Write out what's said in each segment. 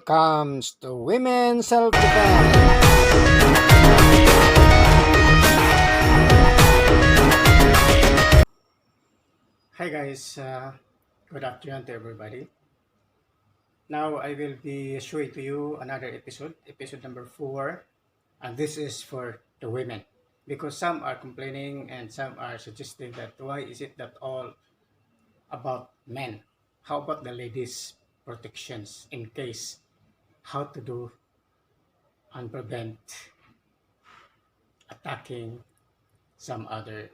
comes to women self-defense. Hi guys, good afternoon to everybody. Now I will be showing to you another episode number 4, and this is for the women. Because some are complaining and some are suggesting that why is it that all about men? How about the ladies' protections in case how to do and prevent attacking some other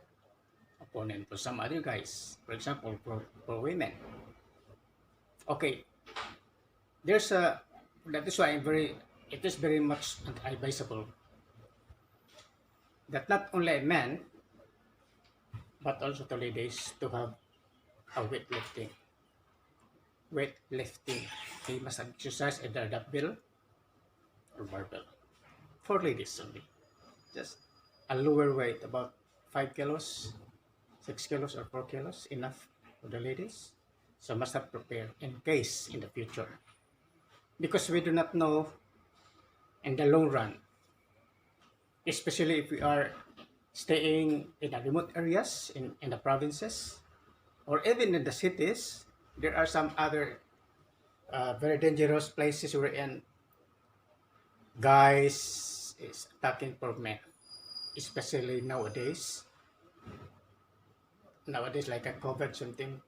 opponent or some other guys, for example, for women. Okay, there's a that is why it is very much advisable that not only a man but also the ladies to have a weightlifting. They must exercise either dumbbell or barbell for ladies only, just a lower weight, about 5 kilos, 6 kilos or 4 kilos, enough for the ladies. So must have prepared in case in the future, because we do not know in the long run, especially if we are staying in the remote areas in the provinces or even in the cities. There are some other very dangerous places wherein guys is attacking for men, especially nowadays like a COVID something.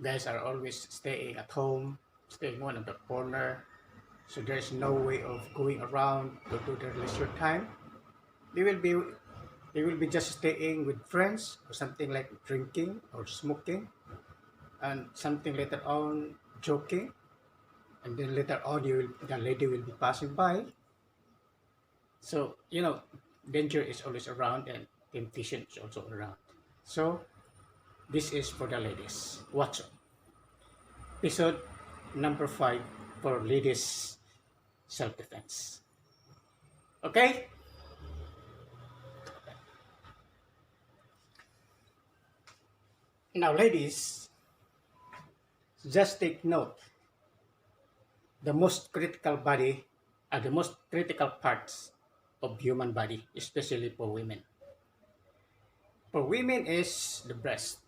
Guys are always staying at home, staying one in the corner, so there's no way of going around to do their leisure time. They will be they will be just staying with friends or something like drinking or smoking, and something later on joking, and then later on the lady will be passing by. So danger is always around and temptation is also around. So this is for the ladies. Watch episode number 5 for ladies self-defense. Okay? Now ladies, just take note. The most critical body are the most critical parts of human body, especially for women. For women is the breast.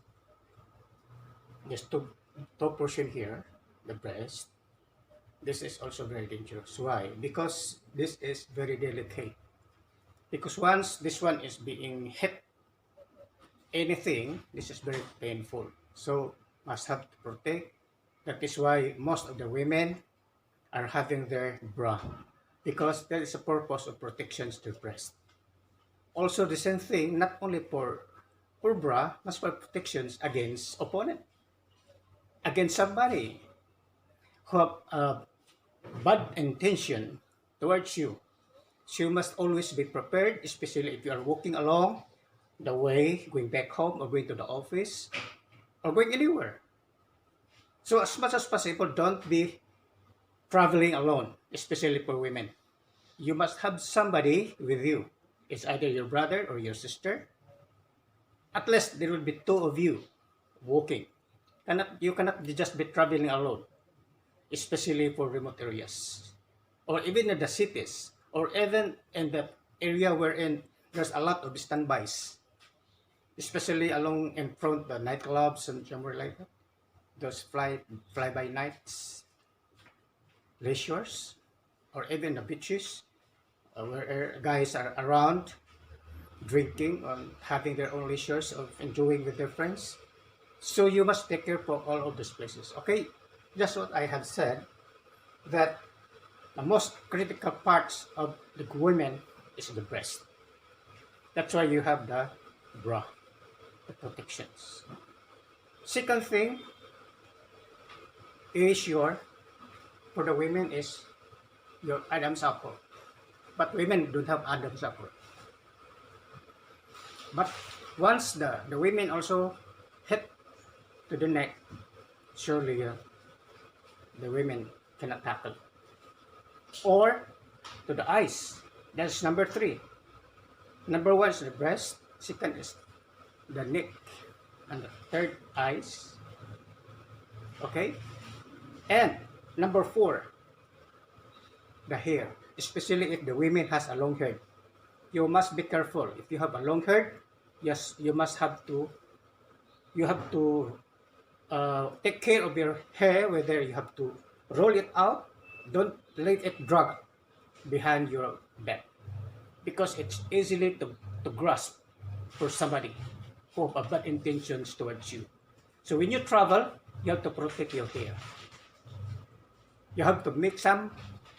There's two portion here, the breast. This is also very dangerous. Why? Because this is very delicate. Because once this one is being hit anything, this is very painful. So must have to protect. That is why most of the women are having their bra, because there is a purpose of protections to breast. Also the same thing, not only for bra, but for protections against opponent, against somebody who have bad intention towards you. So you must always be prepared, especially if you are walking along the way, going back home or going to the office or going anywhere. So as much as possible, don't be traveling alone, especially for women. You must have somebody with you. It's either your brother or your sister. At least there will be two of you walking. You cannot just be traveling alone, especially for remote areas, or even in the cities, or even in the area wherein there's a lot of standbys, especially along in front the nightclubs and somewhere like that. Those fly by nights, leisures, or even the beaches, where guys are around drinking and having their own leisures of enjoying with their friends. So you must take care for all of these places. Okay, just what I have said, that the most critical parts of the women is the breast. That's why you have the bra, the protections. Second thing is for the women is your Adam's apple. But women don't have Adam's apple. But once the women also hit to the neck, surely the women cannot tackle. Or to the eyes. That's number 3. Number 1 is the breast. Second is the neck. And the third, eyes. Okay? And number 4, the hair, especially if the women has a long hair. You must be careful. If you have a long hair, yes, you have to take care of your hair, whether you have to roll it out, don't let it drag behind your back because it's easily to grasp for somebody who have bad intentions towards you. So when you travel, you have to protect your hair. You have to make some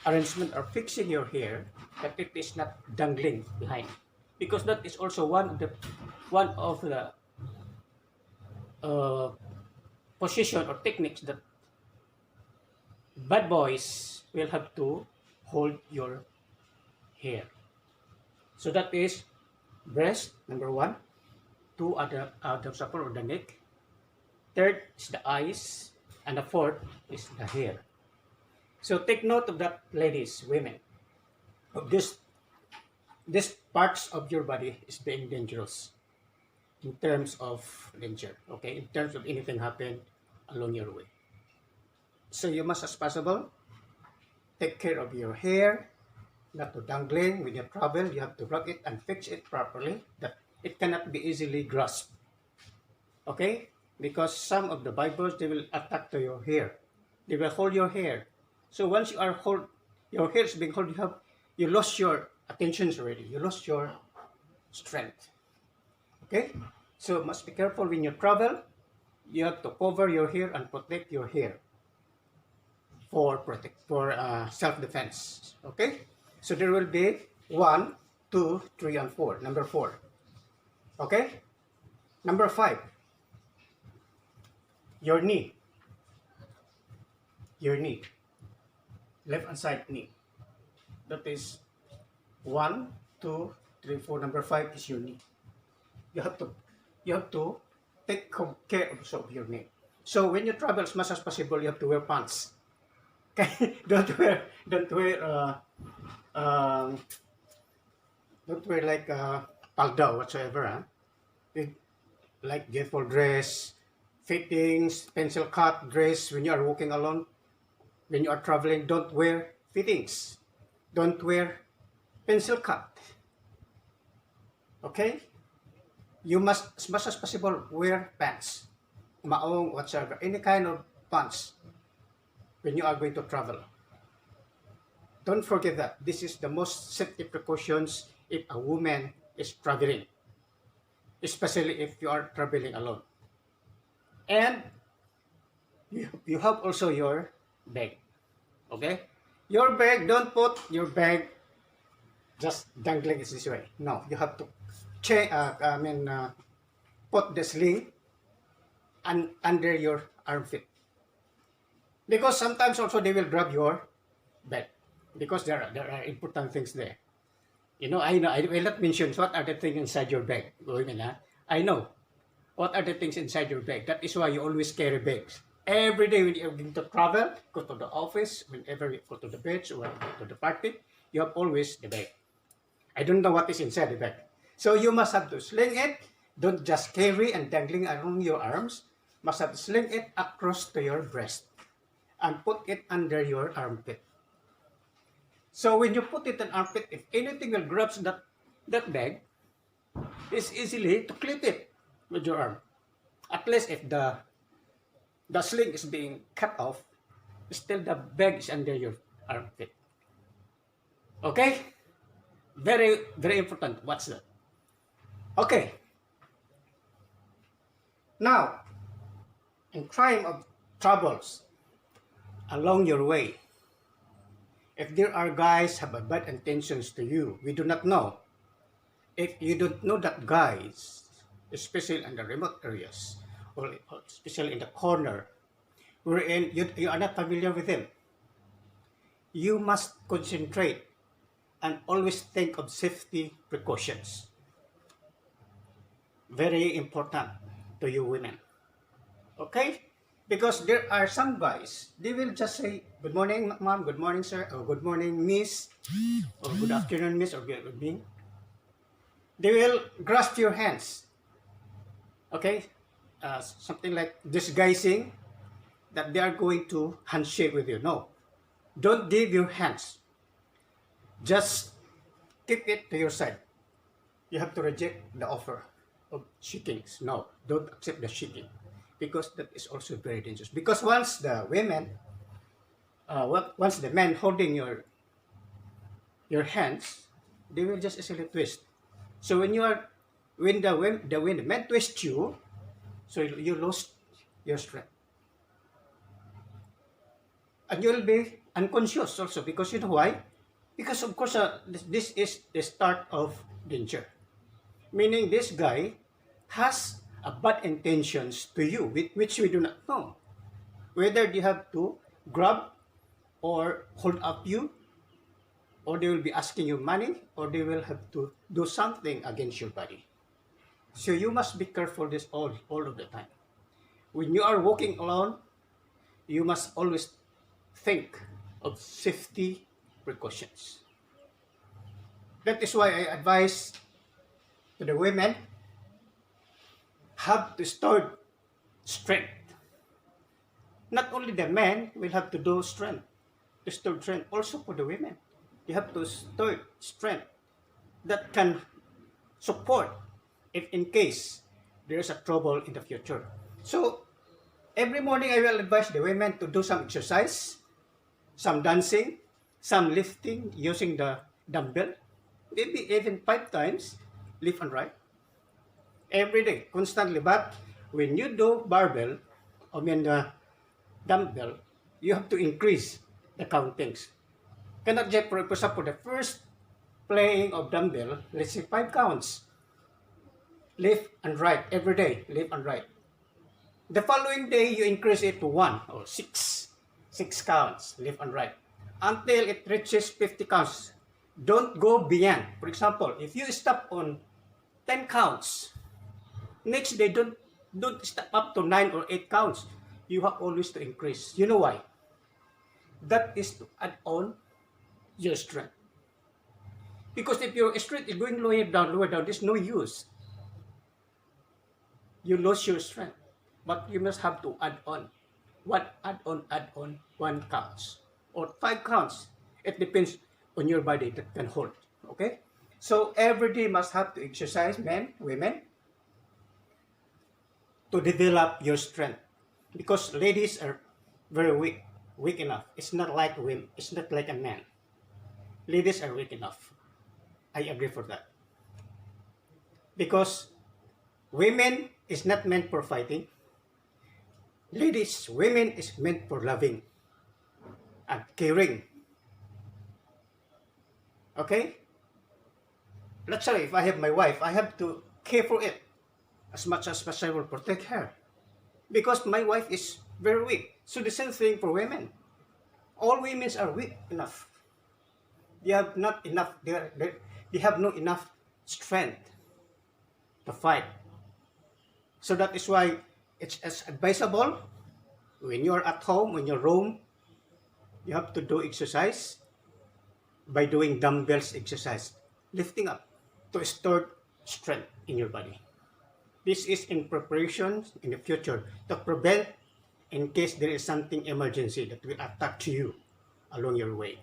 arrangement or fixing your hair that it is not dangling behind, because that is also one of the uh, position or techniques that bad boys will have to hold your hair. So that is breast, number one. Two are the support of the neck. Third is the eyes. And the fourth is the hair. So take note of that, ladies, women. Of this parts of your body is being dangerous in terms of danger. Okay, in terms of anything happen along your way. So you must, as possible, take care of your hair, not to dangling. When you travel, you have to rub it and fix it properly, that it cannot be easily grasped. Okay? Because some of the Bibles, they will attack to your hair. They will hold your hair. So once your hair is being held, you lost your attention already. You lost your strength. Okay? So must be careful when you travel. You have to cover your hair and protect your hair for self-defense. Okay? So there will be 1, 2, 3, and 4. Number 4. Okay? Number 5. Your knee. Your knee. Left hand side knee. That is 1, 2, 3, 4. Number 5 is your knee. You have to take care also of your knee. So when you travel, as much as possible, you have to wear pants. Okay? Don't wear like palda whatsoever. Huh? Like gaitful dress, fittings, pencil cut dress. When you are walking alone, when you are traveling, don't wear fittings. Don't wear pencil cut. Okay? You must, as much as possible, wear pants. Maong, whatsoever. Any kind of pants when you are going to travel. Don't forget that this is the most safety precautions if a woman is traveling, especially if you are traveling alone. And you have also your bag. Okay? Your bag, don't put your bag just dangling this way. No, you have to put the sling under your armpit. Because sometimes also they will grab your bag. Because there are important things there. You know, I will not mention what are the things inside your bag. Women, huh? I know what are the things inside your bag. That is why you always carry bags. Every day when you're going to travel, go to the office, whenever you go to the beach or go to the party, you have always the bag. I don't know what is inside the bag. So you must have to sling it. Don't just carry and dangling along your arms. Must have to sling it across to your breast and put it under your armpit. So when you put it in armpit, if anything will grabs that bag, it's easily to clip it with your arm. At least if the sling is being cut off, still the bag is under your armpit. Okay? Very, very important. What's that? Okay. Now, in time of troubles along your way, if there are guys have bad intentions to you, we do not know. If you don't know that guys, especially in the remote areas, or especially in the corner, wherein you are not familiar with them, you must concentrate and always think of safety precautions. Very important to you women. Okay? Because there are some guys, they will just say, good morning, ma'am, good morning, sir, or good morning, miss, or good afternoon, miss, or good evening. They will grasp your hands. Okay? Something like disguising that they are going to handshake with you. No. Don't give your hands. just keep it to your side. You have to reject the offer of cheating. No, don't accept the cheating, because that is also very dangerous. Because once the women, once the men holding your hands, they will just easily twist. So when the men twist you, so you lose your strength, and you will be unconscious also, because you know why? Because of course, this is the start of danger. Meaning this guy has a bad intentions to you, which we do not know. Whether they have to grab or hold up you, or they will be asking you money, or they will have to do something against your body. So you must be careful this all of the time. When you are walking alone, you must always think of safety precautions. That is why I advise to the women have to store strength. Not only the men will have to do strength, to store strength, also for the women. You have to store strength that can support if in case there is a trouble in the future. So every morning I will advise the women to do some exercise, some dancing, some lifting using the dumbbell, maybe even 5 times, left and right, every day, constantly. But when you do barbell, the dumbbell, you have to increase the countings. Cannot just, for example, the first playing of dumbbell, let's say 5 counts, left and right, every day, left and right. The following day, you increase it to 1 or 6 counts, left and right, until it reaches 50 counts. Don't go beyond. For example, if you stop on 10 counts, next day don't step up to 9 or 8 counts. You have always to increase. You know why? That is to add on your strength. Because if your strength is going lower down, there's no use. You lose your strength. But you must have to add on. Add on 1 counts or 5 counts. It depends on your body that can hold. Okay? So every day must have to exercise, men, women, to develop your strength. Because ladies are very weak enough. It's not like women. It's not like a man. Ladies are weak enough. I agree for that. Because women is not meant for fighting. Women is meant for loving and caring. Okay? Let's say if I have my wife, I have to care for it as much as possible, protect her. Because my wife is very weak. So the same thing for women. All women are weak enough. They have not enough. They have no enough strength to fight. So that is why it's advisable when you're at home, when you're home, you have to do exercise by doing dumbbells exercise, lifting up to store strength in your body. This is in preparation in the future to prevent in case there is something emergency that will attack to you along your way.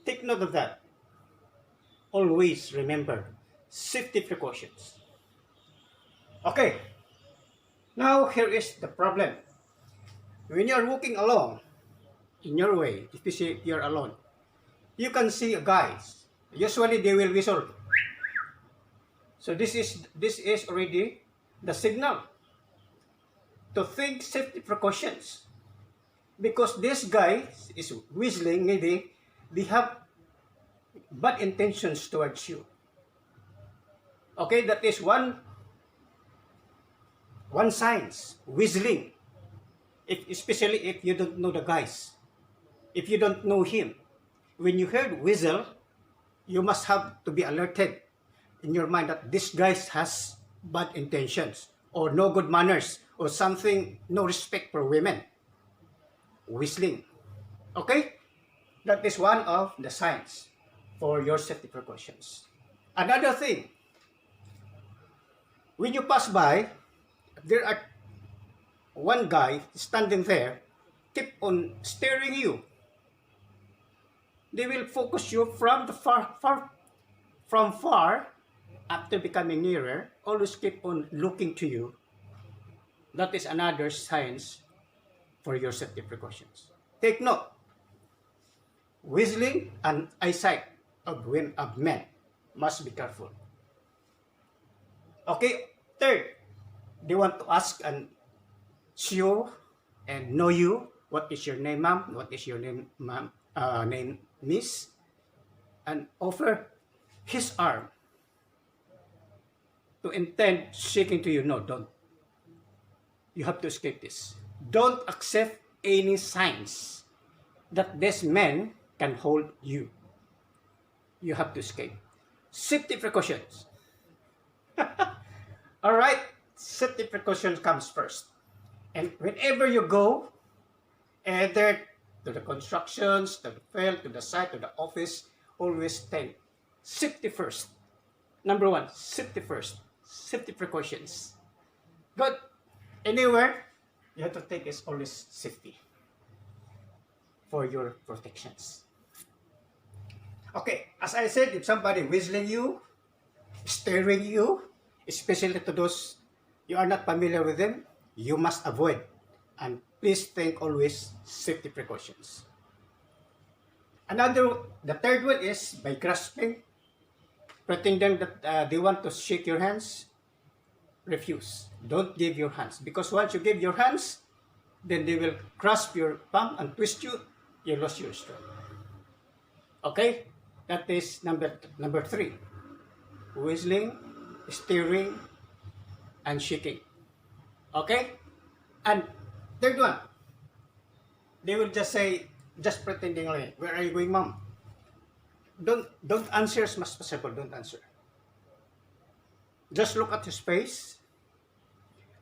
Take note of that. Always remember safety precautions. Okay, now here is the problem. When you're walking along in your way, especially if you're alone, you can see guys. Usually they will whistle. So this is already the signal to think safety precautions. Because this guy is whistling, maybe they have bad intentions towards you. Okay, that is one signs, whistling. Especially if you don't know the guys. If you don't know him. When you heard whistle, you must have to be alerted in your mind that this guy has bad intentions or no good manners or something, no respect for women. Whistling. Okay? That is one of the signs for your safety precautions. Another thing, when you pass by, there are one guy standing there, keep on staring you. They will focus you from the far after becoming nearer, always keep on looking to you. That is another signs for your safety precautions. Take note, whistling and eyesight of men must be careful. Okay, third, they want to ask and show and know you. What is your name, ma'am? What is your name, ma'am? Name, miss? And offer his arm to intend shaking to you. No, don't. You have to escape this. Don't accept any signs that this man can hold you. You have to escape. Safety precautions. All right, safety precautions comes first. And whenever you go, either to the constructions, to the field, to the site, to the office, always think safety first. Number one, safety first. Safety precautions. But anywhere, you have to take is always safety for your protections. Okay, as I said, if somebody whistling you, staring you, especially to those you are not familiar with them, you must avoid. And please think always safety precautions. The third one is by grasping, pretending that they want to shake your hands. Refuse. Don't give your hands, because once you give your hands, then they will grasp your palm and twist you. You lose your strength. Okay, that is number three. Whistling, staring, and shaking. Okay, and third one, they will just say, just pretending like, where are you going, mom? Don't answer as much as possible. Don't answer. Just look at his face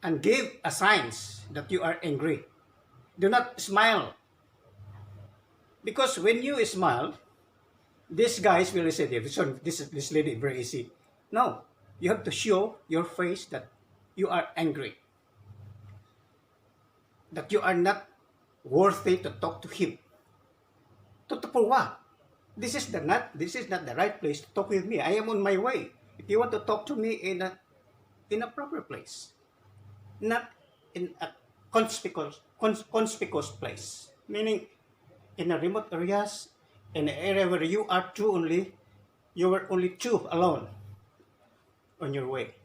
and give a signs that you are angry. Do not smile. Because when you smile, these guys will say, this lady very easy. No, you have to show your face that you are angry. That you are not worthy to talk to him. For what? This is not the right place to talk with me. I am on my way. If you want to talk to me in a proper place, not in a conspicuous place, meaning in a remote areas, in an area where you are you were only two alone on your way.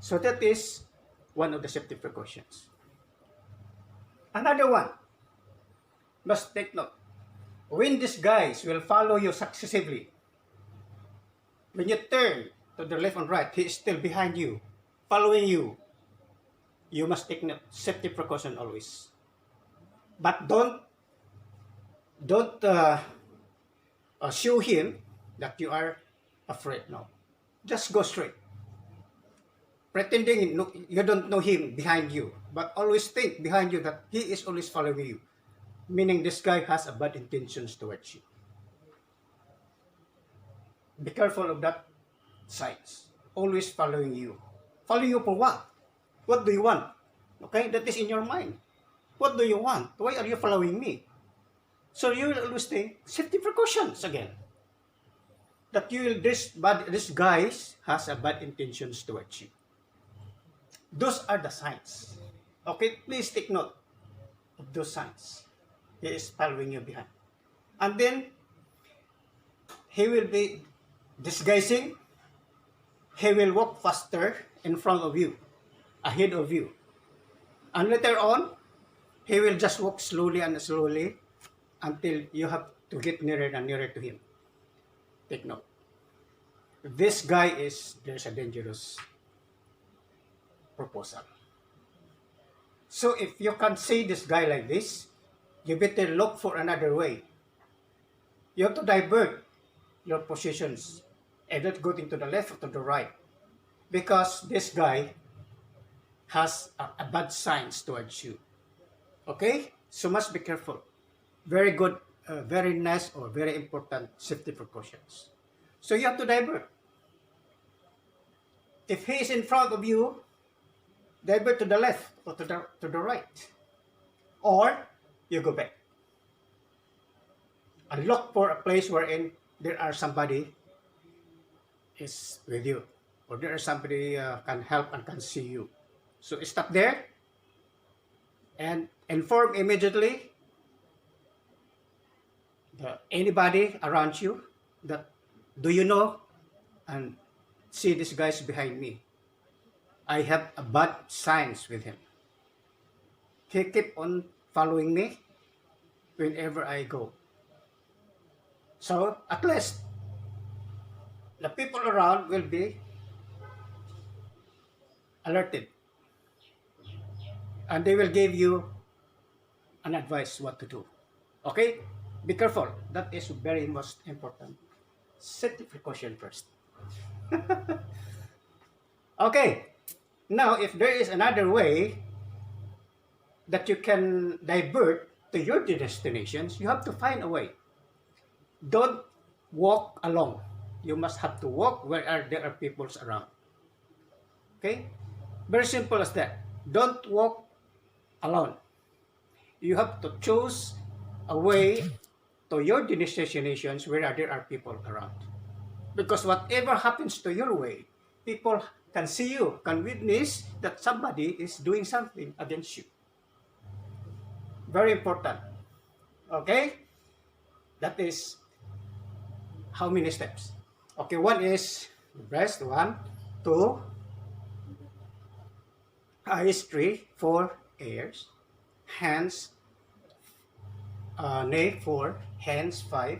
So that is one of the safety precautions. Another one, must take note. When these guys will follow you successively, when you turn to the left and right, he is still behind you, following you. You must take note, safety precaution always. But don't show him that you are afraid. No, just go straight. Pretending you don't know him behind you, but always think behind you that he is always following you. Meaning this guy has a bad intentions towards you. Be careful of that signs. Always following you. Following you for what? What do you want? Okay, that is in your mind. What do you want? Why are you following me? So you will always think safety precautions again. That this guy has a bad intentions towards you. Those are the signs. Okay, please take note of those signs. He is following you behind. And then, he will be disguising. He will walk faster in front of you, ahead of you. And later on, he will just walk slowly and slowly until you have to get nearer and nearer to him. Take note. This guy there's a dangerous proposal. So if you can see this guy like this, you better look for another way. You have to divert your positions, either going to the left or to the right, because this guy has a bad signs towards you. Okay? So must be careful. Very good, very nice or very important safety precautions. So you have to divert. If he is in front of you, divert to the left or to the right. Or you go back. and look for a place wherein there are somebody is with you, or there is somebody can help and can see you. So stop there and inform immediately anybody around you that, do you know, and see this guy's behind me. I have a bad signs with him. He keep on following me whenever I go. So at least the people around will be alerted and they will give you an advice what to do. Okay? Be careful. That is very most important. Set the precaution first. Okay. Now, if there is another way that you can divert to your destinations, you have to find a way. Don't walk alone. You must have to walk where there are people around. Okay? Very simple as that. Don't walk alone. You have to choose a way to your destinations where there are people around. Because whatever happens to your way, people can see you, can witness that somebody is doing something against you. Very important. Okay? That is how many steps? Okay, one is breast, 1, 2, eyes, 3, 4, ears, hands, neck, 4, hands, 5,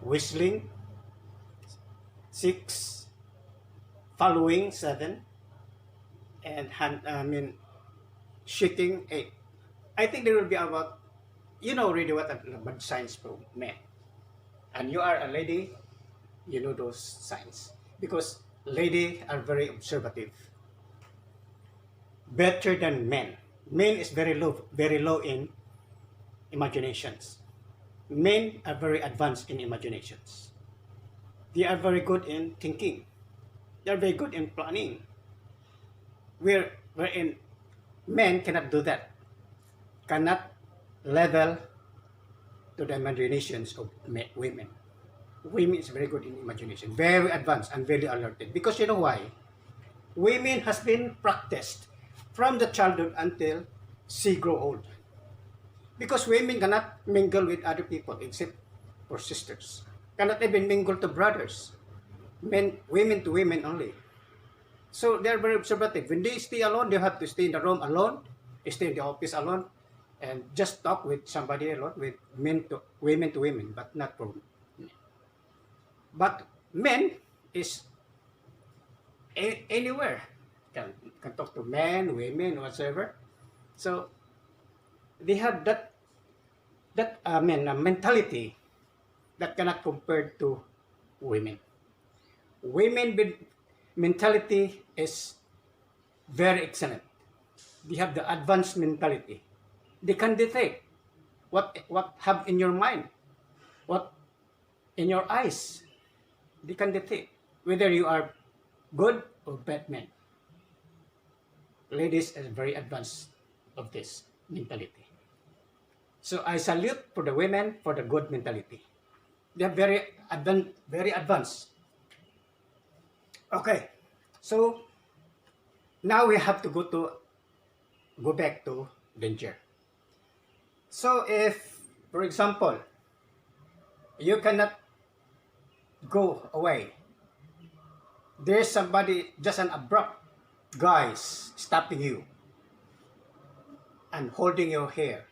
whistling, 6, following, 7, and hand, shaking, 8. I think there will be about, you know already what a bad signs for men. And you are a lady, you know those signs. Because ladies are very observative. Better than men. Men is very low in imaginations. Men are very advanced in imaginations. They are very good in thinking. They are very good in planning. Wherein men cannot do that. Cannot level to the imaginations of women. Women is very good in imagination, very advanced and very alerted. Because you know why? Women has been practiced from the childhood until she grow old. Because women cannot mingle with other people except for sisters. Cannot even mingle to brothers. Women to women only. So they're very observative. When they stay alone, they have to stay in the room alone, stay in the office alone, and just talk with somebody alone, with women to women, but not for men. But men is anywhere. Can talk to men, women, whatsoever. So they have that mentality that cannot compare to women. Women with mentality is very excellent. They have the advanced mentality. They can detect what have in your mind, what in your eyes. They can detect whether you are good or bad man. Ladies are very advanced of this mentality. So I salute for the women for the good mentality. They are very advanced. Okay, so now we have to go back to danger. So if, for example, you cannot go away, there's somebody, just an abrupt guys stopping you and holding your hair,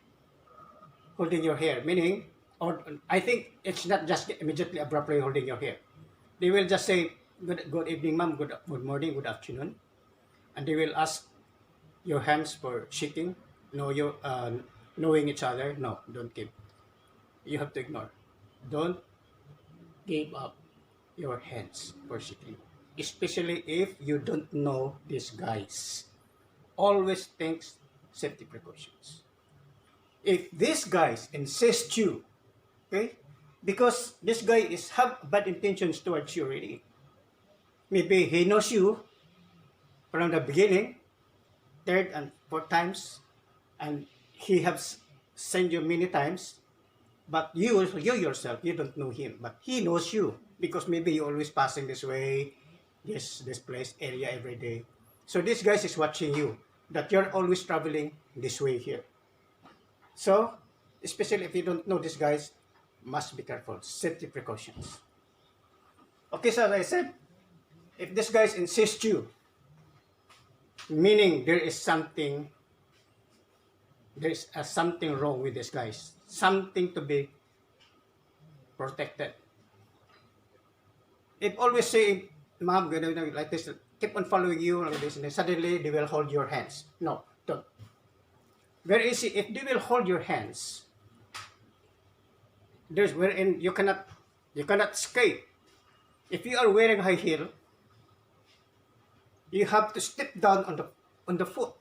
meaning, or I think it's not just immediately abruptly holding your hair. They will just say, good evening, ma'am, good morning, good afternoon, and they will ask your hands for shaking. No, you knowing each other. No, don't give. You have to ignore. Don't give up your hands for shaking, especially if you don't know these guys. Always think safety precautions. If these guys insist you, okay, because this guy have bad intentions towards you already. Maybe he knows you from the beginning, third and fourth times, and he has sent you many times, But you yourself, you don't know him, but he knows you because maybe you're always passing this way, this place area every day. So this guy is watching you, that you're always traveling this way here. So, especially if you don't know these guys, must be careful. Safety precautions. Okay, so as I said, if this guys insist you, meaning there is something something wrong with this guys, something to be protected. If always say, ma'am, like this, keep on following you like this, and then suddenly they will hold your hands. No, don't. Very easy. If they will hold your hands, there's wherein you cannot escape. If you are wearing high heel, you have to step down on the foot,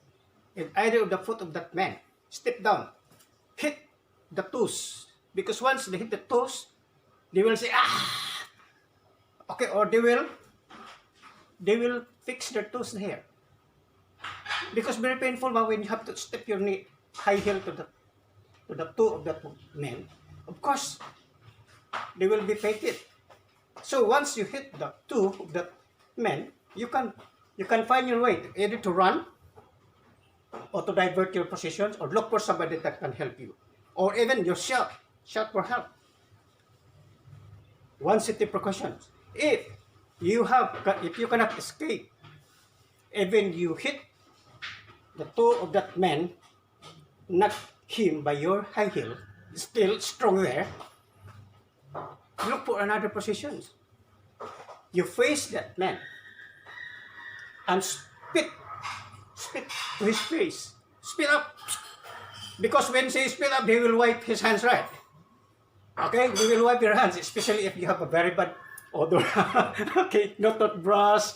and either of the foot of that man. Step down, hit the toes, because once they hit the toes, they will say ah, okay, or they will fix their toes here, because very painful when you have to step your knee high heel to the toe of that man. Of course, they will be painted. So once you hit the toe of that man, you can find your way either to run, or to divert your positions, or look for somebody that can help you, or even you shout for help. One safety precautions. If you cannot escape, even you hit the toe of that man, not him by your high heel, still strong there, look for another position. You face that man and spit to his face. Spit up. Because when say spit up, they will wipe his hands, right? Okay, they will wipe your hands, especially if you have a very bad odor. Okay, no toothbrush,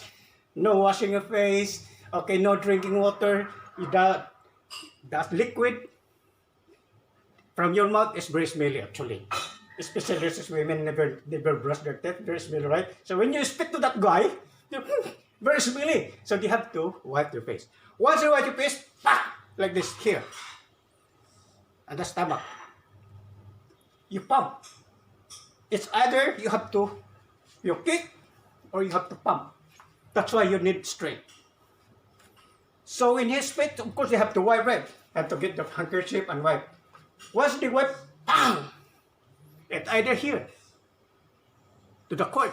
no washing your face, okay, no drinking water. That liquid from your mouth is very smelly actually. Especially there's women never brush their teeth, very smelly, right? So when you spit to that guy, very smelly. So you have to wipe your face. Once you wipe your face, like this here, and the stomach, you pump. It's either you kick or you have to pump. That's why you need strength. So in his spit, of course, you have to wipe, right? Have to get the handkerchief and wipe. Once they wipe, bang! It's either here to the court.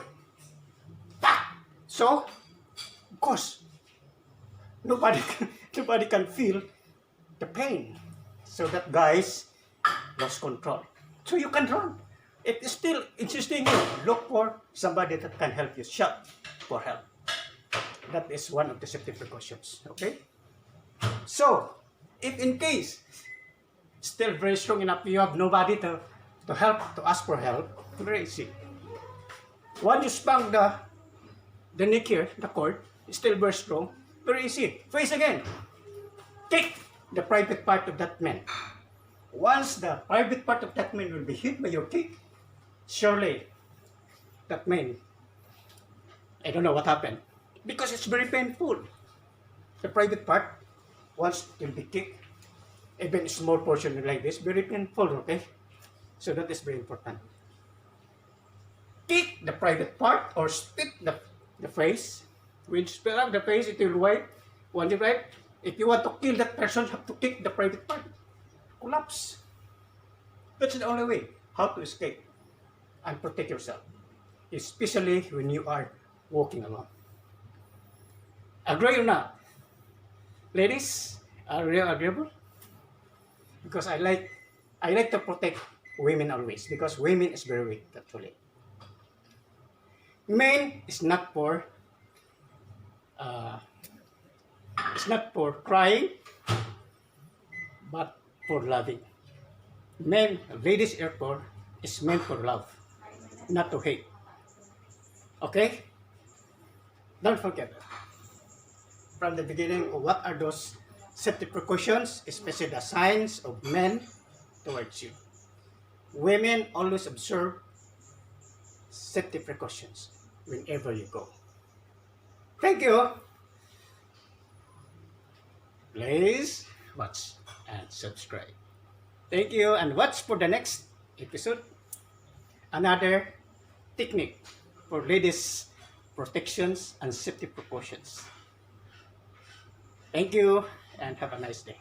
So, of course, nobody can feel the pain. So that guys lost control. So you can run. It is still insisting you look for somebody that can help you. Shout for help. That is one of the safety precautions. Okay. So, if in case still very strong enough, you have nobody to help, to ask for help, very easy. Once you spank the neck here, the cord, still very strong, very easy. Face again. Kick the private part of that man. Once the private part of that man will be hit by your kick, surely that man, I don't know what happened, because it's very painful. The private part, once it will be kicked, even a small portion like this, very painful, okay? So that is very important. Kick the private part or spit the face. When you spit up the face, it will wipe. Once you wipe, if you want to kill that person, you have to kick the private part. Collapse. That's the only way how to escape and protect yourself, especially when you are walking alone. Agree or not? Ladies, are you agreeable? Because I like to protect women always, because women is very weak actually. Men is not for crying, but for loving. Men, ladies airport is meant for love, not to hate. Okay? Don't forget from the beginning, what are those safety precautions, especially the signs of men towards you. Women always observe safety precautions whenever you go. Thank you. Please watch and subscribe. Thank you, and watch for the next episode, another technique for ladies' protections and safety precautions. Thank you and have a nice day.